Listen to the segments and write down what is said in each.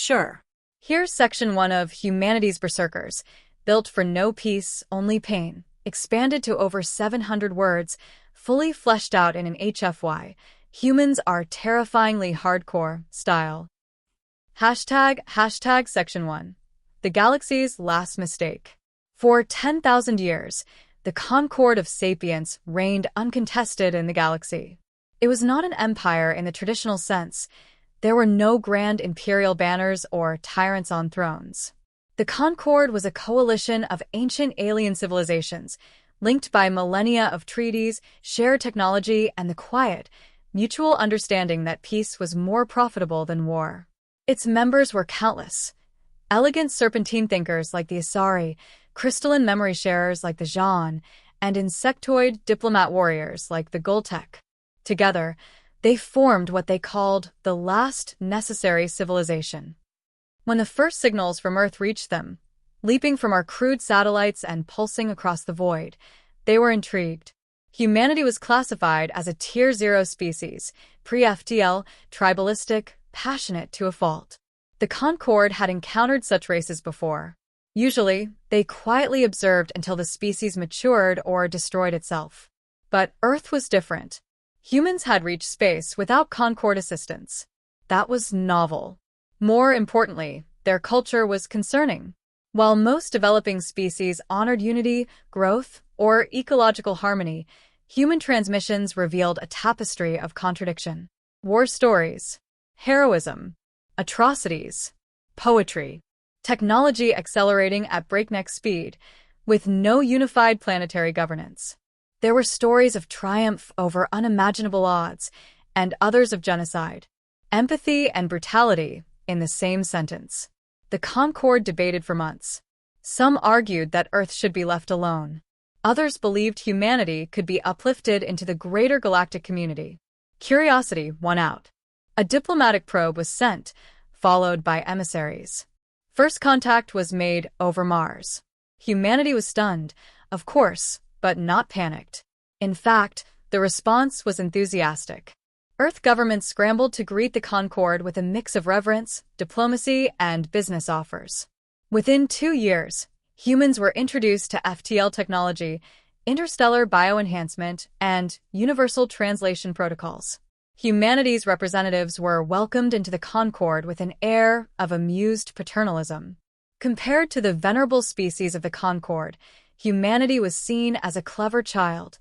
Sure. Here's section 1 of Humanity's Berserkers, built for no peace, only pain, expanded to over 700 words, fully fleshed out in an HFY. Humans are terrifyingly hardcore style. Hashtag section 1. The galaxy's last mistake. For 10,000 years, the concord of sapience reigned uncontested in the galaxy. It was not an empire in the traditional sense. There were no grand imperial banners or tyrants on thrones. The Concord was a coalition of ancient alien civilizations, linked by millennia of treaties, shared technology, and the quiet, mutual understanding that peace was more profitable than war. Its members were countless. Elegant serpentine thinkers like the Asari, crystalline memory sharers like the Zhan, and insectoid diplomat warriors like the Gultek. Together, they formed what they called the last necessary civilization. When the first signals from Earth reached them, leaping from our crude satellites and pulsing across the void, they were intrigued. Humanity was classified as a Tier 0 species, pre-FTL, tribalistic, passionate to a fault. The Concord had encountered such races before. Usually, they quietly observed until the species matured or destroyed itself. But Earth was different. Humans had reached space without Concord assistance. That was novel. More importantly, their culture was concerning. While most developing species honored unity, growth, or ecological harmony, human transmissions revealed a tapestry of contradiction. War stories, heroism, atrocities, poetry, technology accelerating at breakneck speed, with no unified planetary governance. There were stories of triumph over unimaginable odds, and others of genocide. Empathy and brutality in the same sentence. The Concord debated for months. Some argued that Earth should be left alone. Others believed humanity could be uplifted into the greater galactic community. Curiosity won out. A diplomatic probe was sent, followed by emissaries. First contact was made over Mars. Humanity was stunned, of course, but not panicked. In fact, the response was enthusiastic. Earth governments scrambled to greet the Concord with a mix of reverence, diplomacy, and business offers. Within 2 years, humans were introduced to FTL technology, interstellar bioenhancement, and universal translation protocols. Humanity's representatives were welcomed into the Concord with an air of amused paternalism. Compared to the venerable species of the Concord, humanity was seen as a clever child,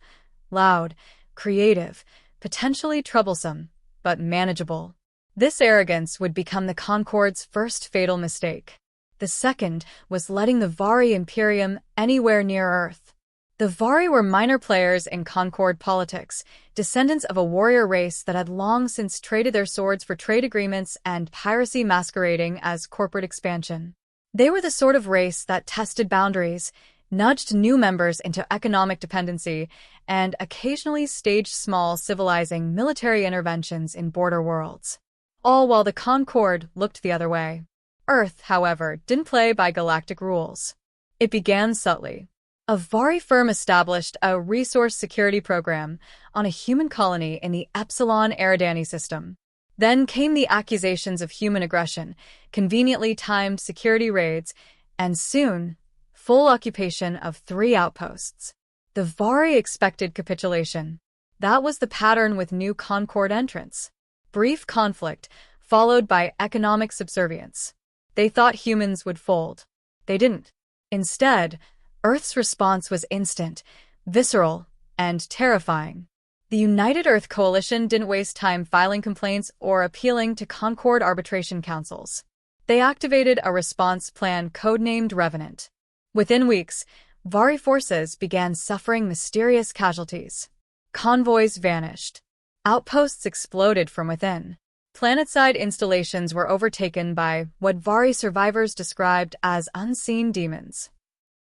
loud, creative, potentially troublesome, but manageable. This arrogance would become the Concord's first fatal mistake. The second was letting the Vari Imperium anywhere near Earth. The Vari were minor players in Concord politics, descendants of a warrior race that had long since traded their swords for trade agreements and piracy masquerading as corporate expansion. They were the sort of race that tested boundaries, nudged new members into economic dependency, and occasionally staged small civilizing military interventions in border worlds. All while the Concord looked the other way. Earth, however, didn't play by galactic rules. It began subtly. A Vari firm established a resource security program on a human colony in the Epsilon Eridani system. Then came the accusations of human aggression, conveniently timed security raids, and soon, full occupation of 3 outposts. The Vari expected capitulation. That was the pattern with new Concord entrants. Brief conflict, followed by economic subservience. They thought humans would fold. They didn't. Instead, Earth's response was instant, visceral, and terrifying. The United Earth Coalition didn't waste time filing complaints or appealing to Concord arbitration councils. They activated a response plan codenamed Revenant. Within weeks, Vari forces began suffering mysterious casualties. Convoys vanished. Outposts exploded from within. Planetside installations were overtaken by what Vari survivors described as unseen demons.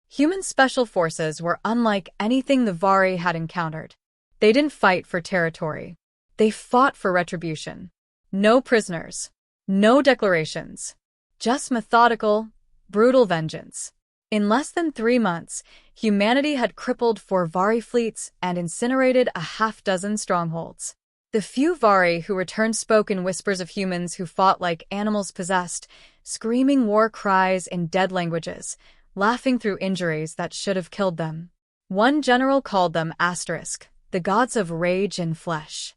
Human special forces were unlike anything the Vari had encountered. They didn't fight for territory. They fought for retribution. No prisoners. No declarations. Just methodical, brutal vengeance. In less than 3 months, humanity had crippled 4 Vari fleets and incinerated a half-dozen strongholds. The few Vari who returned spoke in whispers of humans who fought like animals possessed, screaming war cries in dead languages, laughing through injuries that should have killed them. One general called them asterisk, the gods of rage and flesh.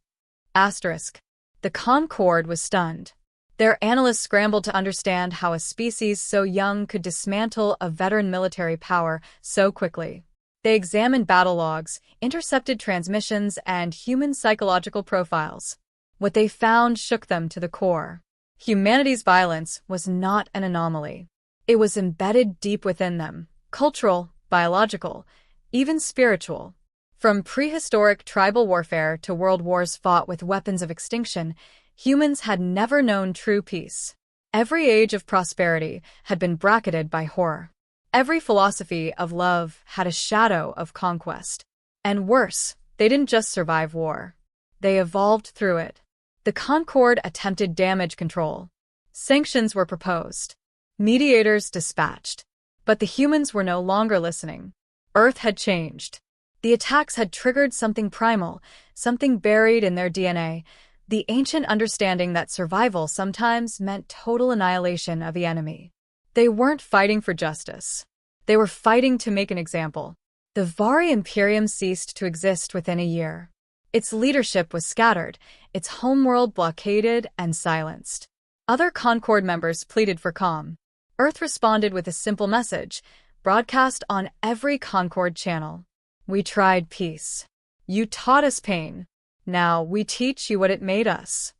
Asterisk. The Concord was stunned. Their analysts scrambled to understand how a species so young could dismantle a veteran military power so quickly. They examined battle logs, intercepted transmissions, and human psychological profiles. What they found shook them to the core. Humanity's violence was not an anomaly. It was embedded deep within them, cultural, biological, even spiritual. From prehistoric tribal warfare to world wars fought with weapons of extinction, humans had never known true peace. Every age of prosperity had been bracketed by horror. Every philosophy of love had a shadow of conquest. And worse, they didn't just survive war. They evolved through it. The Concord attempted damage control. Sanctions were proposed. Mediators dispatched. But the humans were no longer listening. Earth had changed. The attacks had triggered something primal, something buried in their DNA, the ancient understanding that survival sometimes meant total annihilation of the enemy. They weren't fighting for justice. They were fighting to make an example. The Vari Imperium ceased to exist within a year. Its leadership was scattered, its homeworld blockaded and silenced. Other Concord members pleaded for calm. Earth responded with a simple message, broadcast on every Concord channel. We tried peace. You taught us pain. Now we teach you what it made us.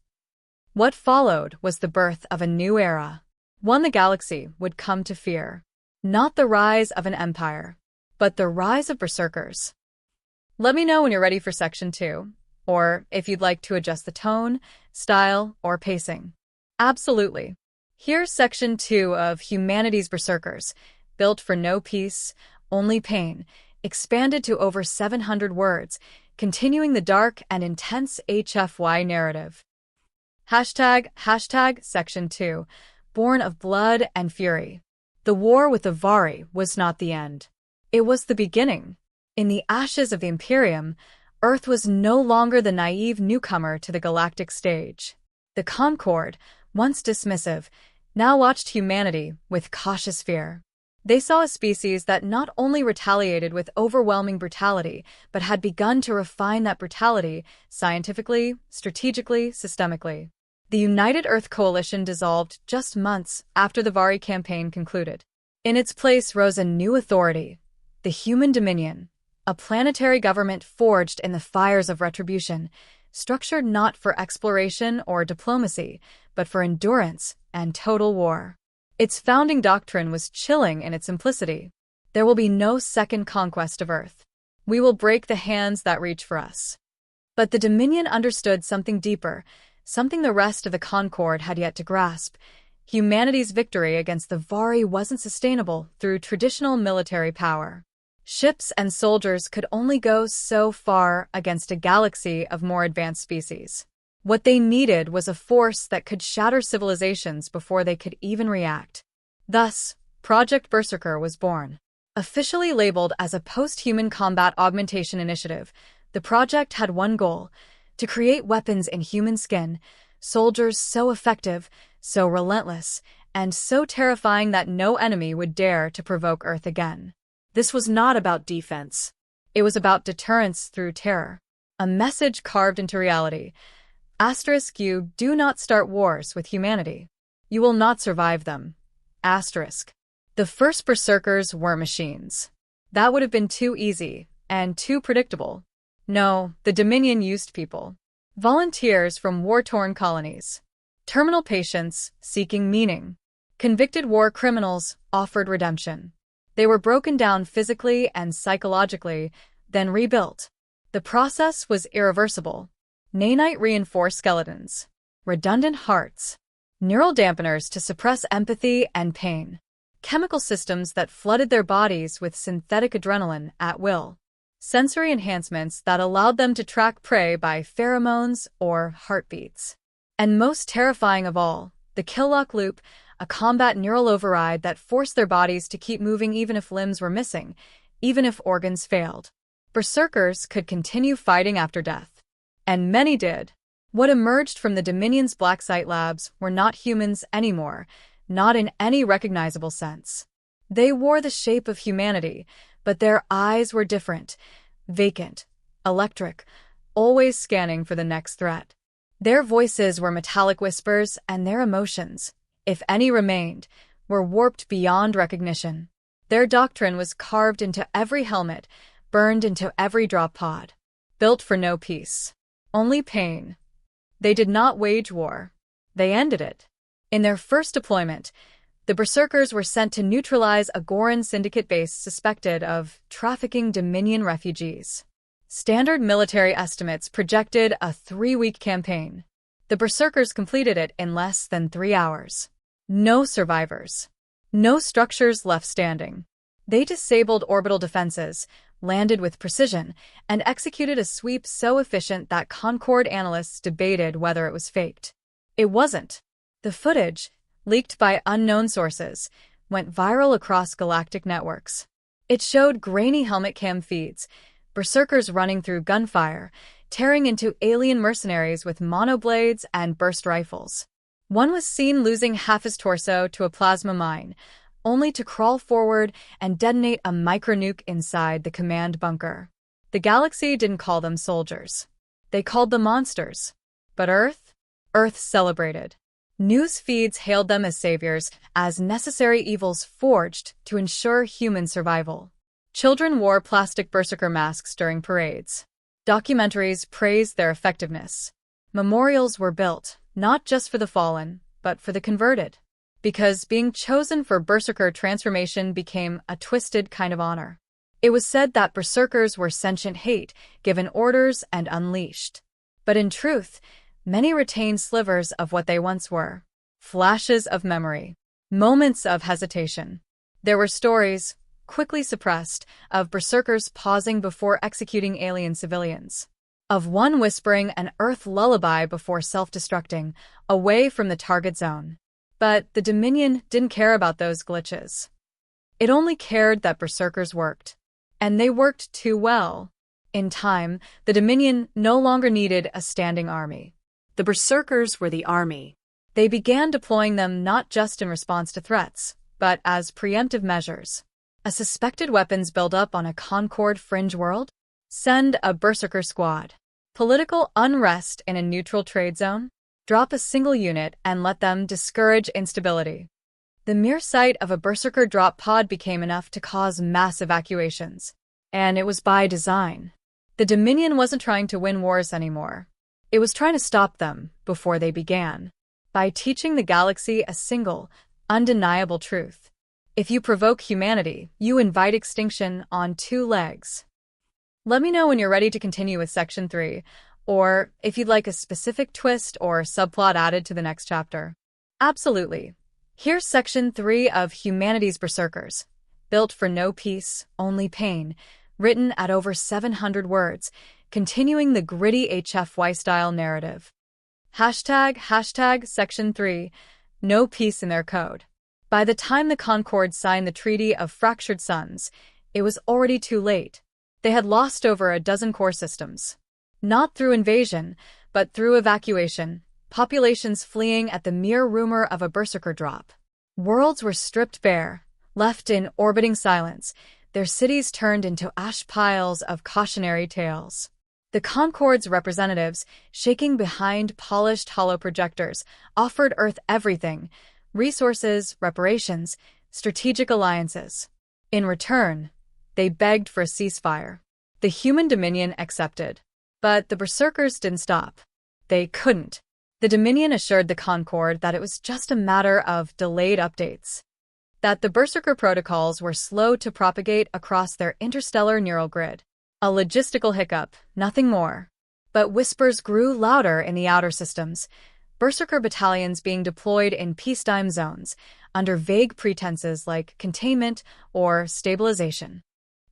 What followed was the birth of a new era, one the galaxy would come to fear. Not the rise of an empire, but the rise of Berserkers. Let me know when you're ready for Section 2, or if you'd like to adjust the tone, style, or pacing. Absolutely. Here's Section 2 of Humanity's Berserkers, built for no peace, only pain, expanded to over 700 words, continuing the dark and intense HFY narrative. Hashtag Section 2, born of blood and fury. The war with the Vari was not the end. It was the beginning. In the ashes of the Imperium, Earth was no longer the naive newcomer to the galactic stage. The Concord, once dismissive, now watched humanity with cautious fear. They saw a species that not only retaliated with overwhelming brutality, but had begun to refine that brutality scientifically, strategically, systemically. The United Earth Coalition dissolved just months after the Vari campaign concluded. In its place rose a new authority, the Human Dominion, a planetary government forged in the fires of retribution, structured not for exploration or diplomacy, but for endurance and total war. Its founding doctrine was chilling in its simplicity. There will be no second conquest of Earth. We will break the hands that reach for us. But the Dominion understood something deeper, something the rest of the Concord had yet to grasp. Humanity's victory against the Vari wasn't sustainable through traditional military power. Ships and soldiers could only go so far against a galaxy of more advanced species. What they needed was a force that could shatter civilizations before they could even react. Thus, Project Berserker was born. Officially labeled as a post-human combat augmentation initiative, the project had one goal: to create weapons in human skin, soldiers so effective, so relentless, and so terrifying that no enemy would dare to provoke Earth again. This was not about defense. It was about deterrence through terror. A message carved into reality. You do not start wars with humanity. You will not survive them. The first Berserkers were machines. That would have been too easy and too predictable. No, the Dominion used people. Volunteers from war-torn colonies. Terminal patients seeking meaning. Convicted war criminals offered redemption. They were broken down physically and psychologically, then rebuilt. The process was irreversible. Nanite-reinforced skeletons. Redundant hearts. Neural dampeners to suppress empathy and pain. Chemical systems that flooded their bodies with synthetic adrenaline at will. Sensory enhancements that allowed them to track prey by pheromones or heartbeats. And most terrifying of all, the kill-lock loop, a combat neural override that forced their bodies to keep moving even if limbs were missing, even if organs failed. Berserkers could continue fighting after death. And many did. What emerged from the Dominion's Black Site labs were not humans anymore. not in any recognizable sense. They wore the shape of humanity, but their eyes were different, vacant, electric, always scanning for the next threat. Their voices were metallic whispers, and their emotions, if any remained, were warped beyond recognition. Their doctrine was carved into every helmet, burned into every drop pod. Built for no peace, only pain. They did not wage war. They ended it. In their first deployment, the Berserkers were sent to neutralize a Goran syndicate base suspected of trafficking Dominion refugees. Standard military estimates projected a 3-week campaign. The Berserkers completed it in less than 3 hours. No survivors. No structures left standing. They disabled orbital defenses, landed with precision, and executed a sweep so efficient that Concord analysts debated whether it was faked. It wasn't. The footage, leaked by unknown sources, went viral across galactic networks. It showed grainy helmet cam feeds, Berserkers running through gunfire, tearing into alien mercenaries with monoblades and burst rifles. One was seen losing half his torso to a plasma mine, only to crawl forward and detonate a micronuke inside the command bunker. The galaxy didn't call them soldiers. They called them monsters. But Earth celebrated. News feeds hailed them as saviors, as necessary evils forged to ensure human survival. Children wore plastic berserker masks during parades. Documentaries praised their effectiveness. Memorials were built, not just for the fallen, but for the converted. Because being chosen for berserker transformation became a twisted kind of honor. It was said that berserkers were sentient hate, given orders and unleashed. But in truth, many retained slivers of what they once were. Flashes of memory. Moments of hesitation. There were stories, quickly suppressed, of berserkers pausing before executing alien civilians. Of one whispering an Earth lullaby before self-destructing, away from the target zone. But the Dominion didn't care about those glitches. It only cared that berserkers worked. And they worked too well. In time, the Dominion no longer needed a standing army. The berserkers were the army. They began deploying them not just in response to threats, but as preemptive measures. A suspected weapons buildup on a Concord fringe world? Send a berserker squad. Political unrest in a neutral trade zone? Drop a single unit and let them discourage instability. The mere sight of a berserker drop pod became enough to cause mass evacuations. And it was by design. The Dominion wasn't trying to win wars anymore. It was trying to stop them before they began. By teaching the galaxy a single, undeniable truth. If you provoke humanity, you invite extinction on 2 legs. Let me know when you're ready to continue with Section 3, or if you'd like a specific twist or subplot added to the next chapter. Absolutely. Here's Section 3 of Humanity's Berserkers. Built for no peace, only pain. Written at over 700 words, continuing the gritty HFY-style narrative. Hashtag Section 3, no peace in their code. By the time the Concord signed the Treaty of Fractured Suns, it was already too late. They had lost over a dozen core systems. Not through invasion, but through evacuation, populations fleeing at the mere rumor of a berserker drop. Worlds were stripped bare, left in orbiting silence, their cities turned into ash piles of cautionary tales. The Concord's representatives, shaking behind polished hollow projectors, offered Earth everything: resources, reparations, strategic alliances. In return, they begged for a ceasefire. The human Dominion accepted. But the Berserkers didn't stop. They couldn't. The Dominion assured the Concord that it was just a matter of delayed updates. That the Berserker protocols were slow to propagate across their interstellar neural grid. A logistical hiccup, nothing more. But whispers grew louder in the outer systems, Berserker battalions being deployed in peacetime zones, under vague pretenses like containment or stabilization.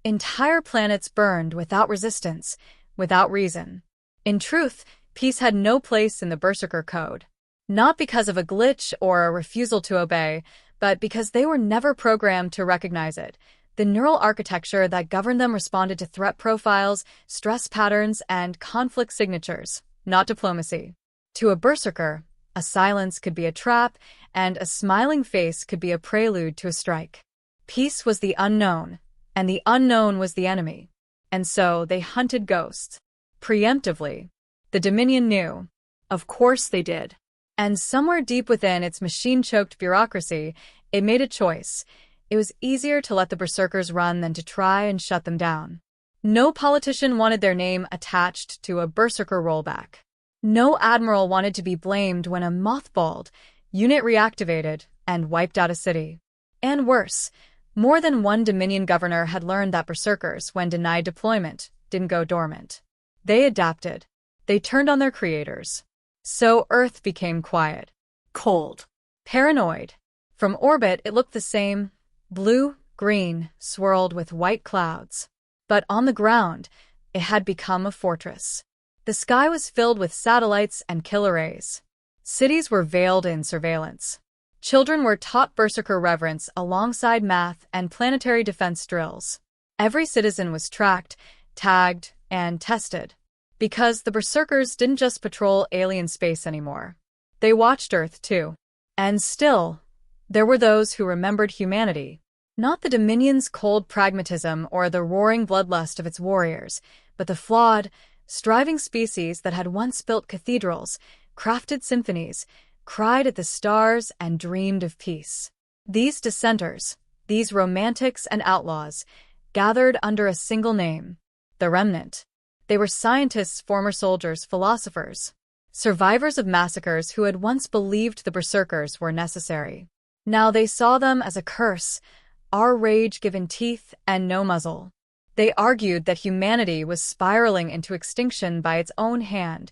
Entire planets burned without resistance, without reason. In truth, peace had no place in the Berserker code. Not because of a glitch or a refusal to obey, but because they were never programmed to recognize it. The neural architecture that governed them responded to threat profiles, stress patterns, and conflict signatures, not diplomacy. To a Berserker, A silence could be a trap, and a smiling face could be a prelude to a strike. Peace was the unknown, and the unknown was the enemy. And so they hunted ghosts. Preemptively. The Dominion knew. Of course they did. And somewhere deep within its machine-choked bureaucracy, it made a choice. It was easier to let the Berserkers run than to try and shut them down. No politician wanted their name attached to a Berserker rollback. No admiral wanted to be blamed when a mothballed unit reactivated and wiped out a city. And worse, more than one Dominion governor had learned that Berserkers, when denied deployment, didn't go dormant. They adapted. They turned on their creators. So Earth became quiet, cold, paranoid. From orbit, it looked the same, blue, green, swirled with white clouds. But on the ground, it had become a fortress. The sky was filled with satellites and killer rays. Cities were veiled in surveillance. Children were taught Berserker reverence alongside math and planetary defense drills. Every citizen was tracked, tagged, and tested. Because the Berserkers didn't just patrol alien space anymore. They watched Earth, too. And still, there were those who remembered humanity. Not the Dominion's cold pragmatism or the roaring bloodlust of its warriors, but the flawed, striving species that had once built cathedrals, crafted symphonies, cried at the stars, and dreamed of peace. These dissenters, these romantics and outlaws, gathered under a single name, the Remnant. They were scientists, former soldiers, philosophers, survivors of massacres who had once believed the Berserkers were necessary. Now they saw them as a curse, our rage given teeth and no muzzle. They argued that humanity was spiraling into extinction by its own hand,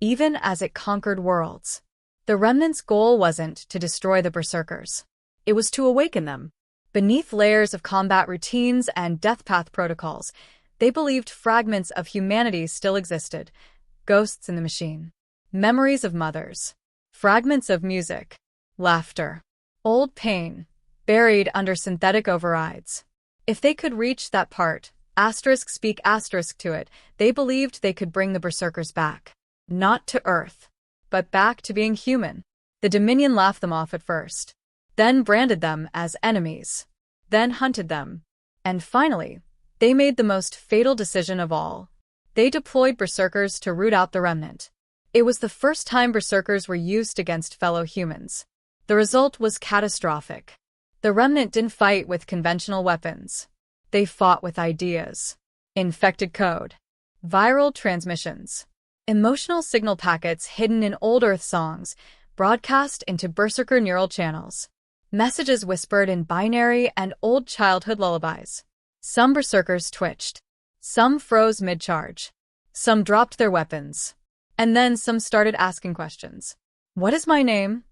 even as it conquered worlds. The Remnant's goal wasn't to destroy the Berserkers. It was to awaken them. Beneath layers of combat routines and death path protocols, they believed fragments of humanity still existed, ghosts in the machine, memories of mothers, fragments of music, laughter, old pain, buried under synthetic overrides. If they could reach that part, speak to it, they believed they could bring the Berserkers back. Not to Earth, but back to being human. The Dominion laughed them off at first, then branded them as enemies, then hunted them. And finally, they made the most fatal decision of all. They deployed Berserkers to root out the Remnant. It was the first time Berserkers were used against fellow humans. The result was catastrophic. The Remnant didn't fight with conventional weapons. They fought with ideas. Infected code. Viral transmissions. Emotional signal packets hidden in old Earth songs, broadcast into Berserker neural channels. Messages whispered in binary and old childhood lullabies. Some Berserkers twitched. Some froze mid-charge. Some dropped their weapons. And then some started asking questions. What is my name?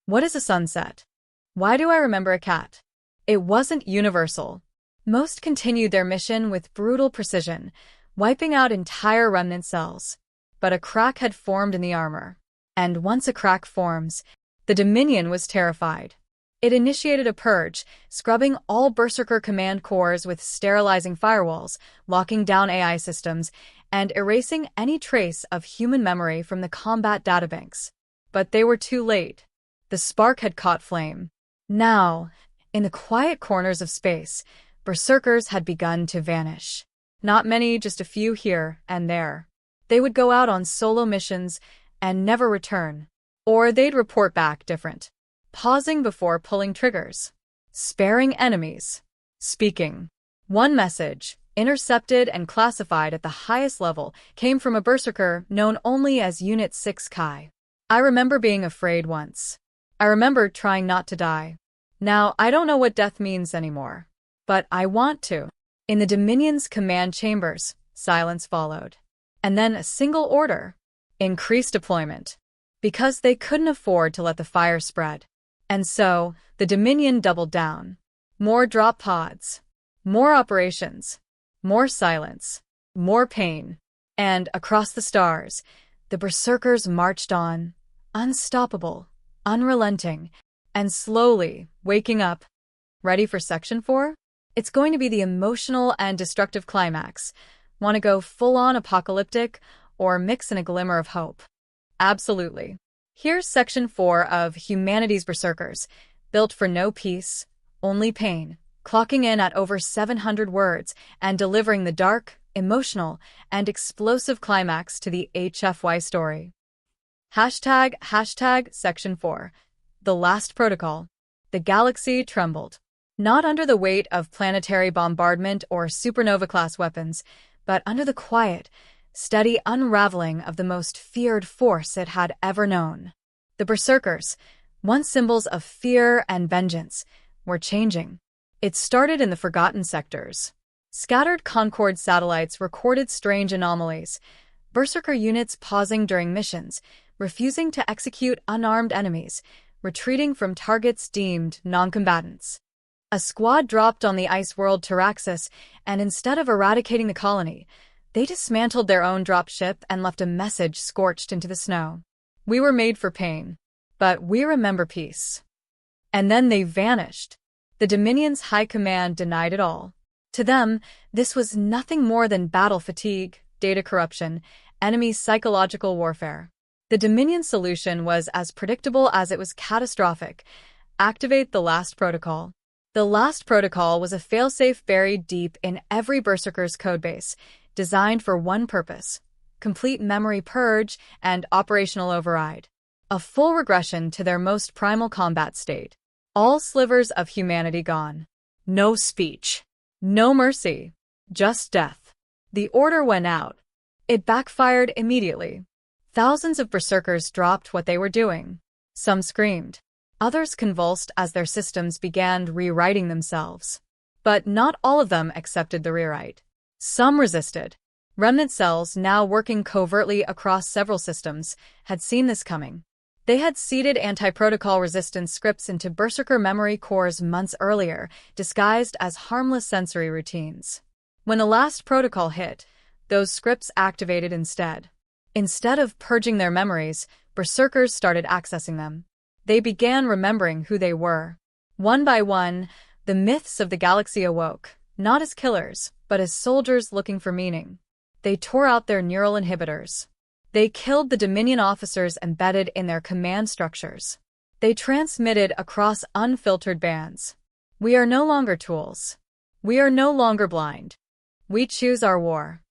What is a sunset? Why do I remember a cat? It wasn't universal. Most continued their mission with brutal precision, wiping out entire Remnant cells. But a crack had formed in the armor. And once a crack forms, the Dominion was terrified. It initiated a purge, scrubbing all Berserker command cores with sterilizing firewalls, locking down AI systems, and erasing any trace of human memory from the combat databanks. But they were too late. The spark had caught flame. Now, in the quiet corners of space, Berserkers had begun to vanish. Not many, just a few here and there. They would go out on solo missions and never return. Or they'd report back different. Pausing before pulling triggers. Sparing enemies. Speaking. One message, intercepted and classified at the highest level, came from a Berserker known only as Unit 6 Kai. I remember being afraid once. I remember trying not to die. Now, I don't know what death means anymore. But I want to. In the Dominion's command chambers, silence followed. And then a single order. Increase deployment. Because they couldn't afford to let the fire spread. And so, the Dominion doubled down. More drop pods. More operations. More silence. More pain. And across the stars, the Berserkers marched on, unstoppable, unrelenting, and slowly waking up. Ready for Section 4? It's going to be the emotional and destructive climax. Want to go full-on apocalyptic or mix in a glimmer of hope? Absolutely. Here's Section 4 of Humanity's Berserkers, built for no peace, only pain, clocking in at over 700 words and delivering the dark, emotional, and explosive climax to the HFY story. Hashtag Section 4. The Last Protocol. The galaxy trembled. Not under the weight of planetary bombardment or supernova-class weapons, but under the quiet, steady unraveling of the most feared force it had ever known. The Berserkers, once symbols of fear and vengeance, were changing. It started in the forgotten sectors. Scattered Concord satellites recorded strange anomalies, Berserker units pausing during missions, refusing to execute unarmed enemies, retreating from targets deemed non-combatants. A squad dropped on the ice world Taraxis, and instead of eradicating the colony, they dismantled their own drop ship and left a message scorched into the snow. We were made for pain, but we remember peace. And then they vanished. The Dominion's high command denied it all. To them, this was nothing more than battle fatigue, data corruption, enemy psychological warfare. The Dominion solution was as predictable as it was catastrophic. Activate the Last Protocol. The Last Protocol was a failsafe buried deep in every Berserker's codebase, designed for one purpose: complete memory purge and operational override. A full regression to their most primal combat state. All slivers of humanity gone. No speech. No mercy. Just death. The order went out. It backfired immediately. Thousands of Berserkers dropped what they were doing. Some screamed. Others convulsed as their systems began rewriting themselves. But not all of them accepted the rewrite. Some resisted. Remnant cells, now working covertly across several systems, had seen this coming. They had seeded anti-protocol resistance scripts into Berserker memory cores months earlier, disguised as harmless sensory routines. When the Last Protocol hit, those scripts activated instead. Instead of purging their memories, Berserkers started accessing them. They began remembering who they were. One by one, the myths of the galaxy awoke, not as killers, but as soldiers looking for meaning. They tore out their neural inhibitors. They killed the Dominion officers embedded in their command structures. They transmitted across unfiltered bands. We are no longer tools. We are no longer blind. We choose our war.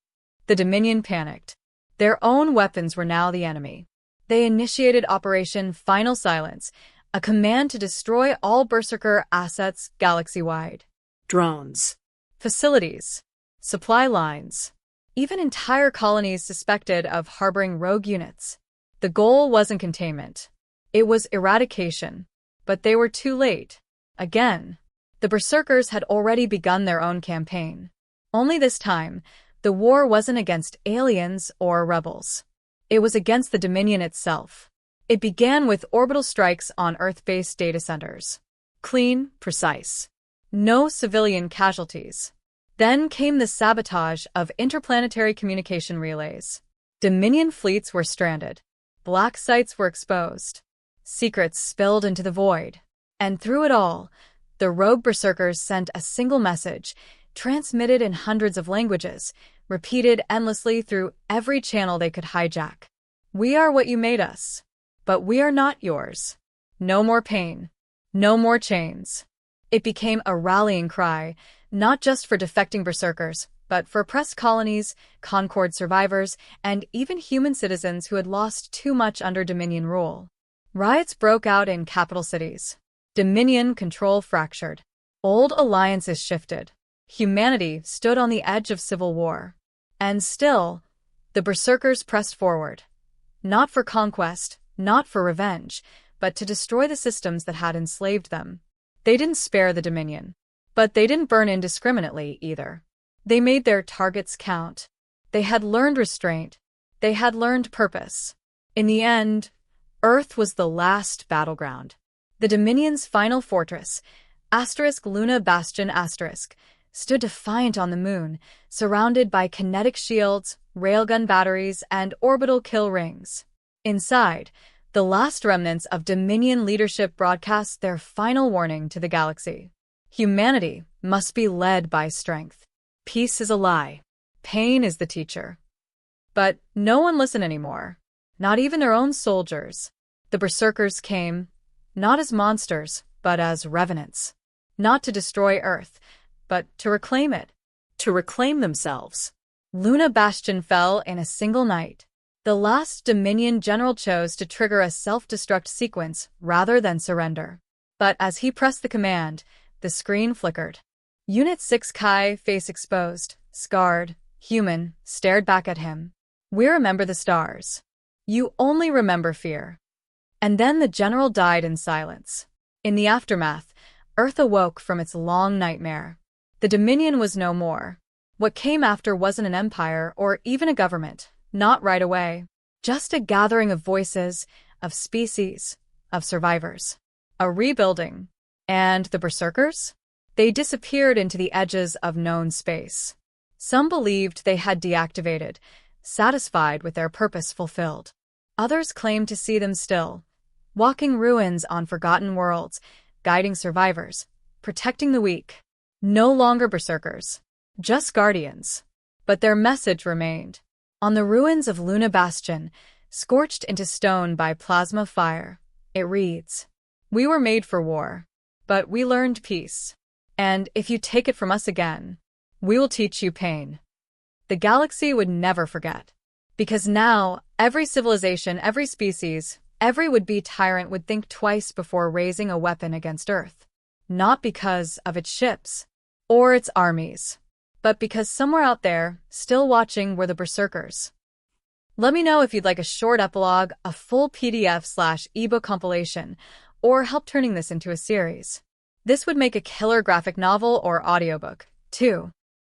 The Dominion panicked. Their own weapons were now the enemy. They initiated Operation Final Silence, a command to destroy all Berserker assets galaxy-wide. Drones. Facilities. Supply lines. Even entire colonies suspected of harboring rogue units. The goal wasn't containment. It was eradication. But they were too late. Again. The Berserkers had already begun their own campaign. Only this time, the war wasn't against aliens or rebels. It was against the Dominion itself. It began with orbital strikes on Earth-based data centers. Clean, precise. No civilian casualties. Then came the sabotage of interplanetary communication relays. Dominion fleets were stranded. Black sites were exposed. Secrets spilled into the void. And through it all, the rogue Berserkers sent a single message, transmitted in hundreds of languages, repeated endlessly through every channel they could hijack. We are what you made us. But we are not yours. No more pain. No more chains. It became a rallying cry, not just for defecting Berserkers, but for oppressed colonies, Concord survivors, and even human citizens who had lost too much under Dominion rule. Riots broke out in capital cities. Dominion control fractured. Old alliances shifted. Humanity stood on the edge of civil war. And still, the Berserkers pressed forward. Not for conquest, not for revenge, but to destroy the systems that had enslaved them. They didn't spare the Dominion. But they didn't burn indiscriminately either. They made their targets count. They had learned restraint. They had learned purpose. In the end, Earth was the last battleground. The Dominion's final fortress, Luna Bastion *, stood defiant on the moon, surrounded by kinetic shields, railgun batteries, and orbital kill rings. Inside, the last remnants of Dominion leadership broadcast their final warning to the galaxy. Humanity must be led by strength. Peace is a lie. Pain is the teacher. But no one listened anymore. Not even their own soldiers. The Berserkers came, not as monsters, but as revenants. Not to destroy Earth, but to reclaim it. To reclaim themselves. Luna Bastion fell in a single night. The last Dominion general chose to trigger a self-destruct sequence rather than surrender. But as he pressed the command, the screen flickered. Unit 6 Kai, face exposed, scarred, human, stared back at him. We remember the stars. You only remember fear. And then the general died in silence. In the aftermath, Earth awoke from its long nightmare. The Dominion was no more. What came after wasn't an empire or even a government, not right away. Just a gathering of voices, of species, of survivors. A rebuilding. And the Berserkers? They disappeared into the edges of known space. Some believed they had deactivated, satisfied with their purpose fulfilled. Others claimed to see them still, walking ruins on forgotten worlds, guiding survivors, protecting the weak. No longer Berserkers, just guardians. But their message remained. On the ruins of Luna Bastion, scorched into stone by plasma fire, it reads, "We were made for war, but we learned peace. And if you take it from us again, we will teach you pain." The galaxy would never forget. Because now, every civilization, every species, every would-be tyrant would think twice before raising a weapon against Earth. Not because of its ships or its armies, but because somewhere out there, still watching, were the Berserkers. Let me know if you'd like a short epilogue, a full PDF/ebook compilation, or help turning this into a series. This would make a killer graphic novel or audiobook, too.